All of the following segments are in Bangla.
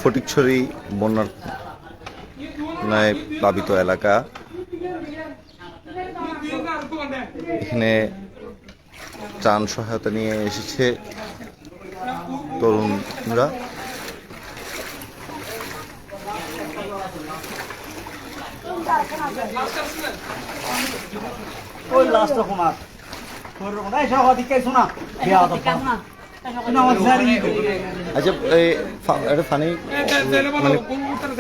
ফটিকছড়ি বন্যায় প্লাবিত এলাকা। এখানে ত্রাণ সহায়তা নিয়ে এসেছে তরুণরা। ওই লাস্ট কুমার আচ্ছা, এটা ফানি মানে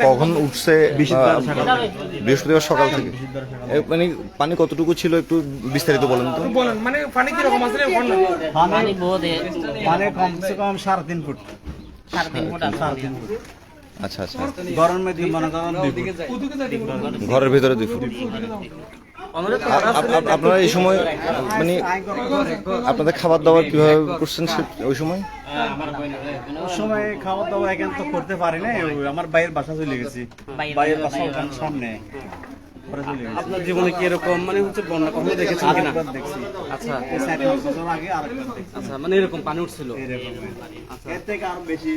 কখন উঠছে? বৃহস্পতিবার সকাল থেকে। মানে পানি কতটুকু ছিল একটু বিস্তারিত বলেন তো। মানে পানি কিরকম আছে? পানি মানে কমসে কম 3.5 ফুট। 3.5 ফুট। আচ্ছা আচ্ছা, গরমের মধ্যে মনে করেন 2 ফুট। ঘরের ভিতরে 2 ফুট। আপনারা এই সময় মানে আপনাদের খাবার দাবার কিভাবে করছেন ওই সময়? ওই সময় খাওয়া দাওয়া এখন তো করতে পারি না, আমার বাইরের বাসা চলে গেছি। বাইরের বাসা ওখানে সামনে। আপনার জীবনে কি এরকম মানে হচ্ছে বন্যা কখনো দেখেছেন কিনা? দেখছি। আচ্ছা এই 4-5 বছর আগে আরেকবার দেখছি। আচ্ছা, মানে এরকম পানি উঠছিল? এরকম। এর থেকে আরো বেশি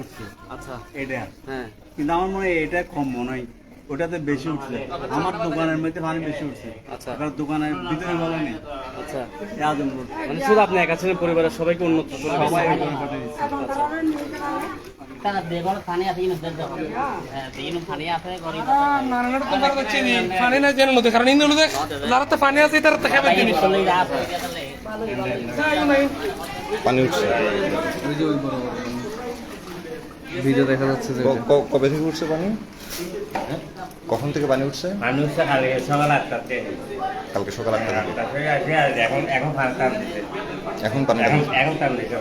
উঠছে। আচ্ছা, এটা হ্যাঁ। কিন্তু আমার মনে হয় এটা কম মনে হয়, ওটাতে বেশি উঠছে। আমার দোকানের মধ্যে পানি বেশি উঠছে। আচ্ছা। এবার দোকানের ভিতরে বলে নেই। আচ্ছা, এই আজমপুর মানে শুধু আপনি একা ছিলেন, পরিবারের সবাইকে উন্নত করে দিয়েছেন? সবাই ওখানে পাঠিয়ে দিচ্ছে। karena degon পানি আছে ইনো দেন দাও হ্যাঁ ইনো পানি আছে গরি নানার তো বড় হচ্ছে নি পানি না জানো তো, কারণ ইন্দুল দেখ যারা তো পানি আছে তারা তো খাবে জিনিস চলে আছে পানি উঠছে ওই যে ওই বড় বড় ভিডিও দেখা যাচ্ছে যে কবে থেকে উঠছে পানি? কখন থেকে পানি উঠছে? পানি উঠছে কালকে সকাল 8টা থেকে। কালকে সকাল 8টা থেকে। এখন এখন এখন পানি টান দিচ্ছে।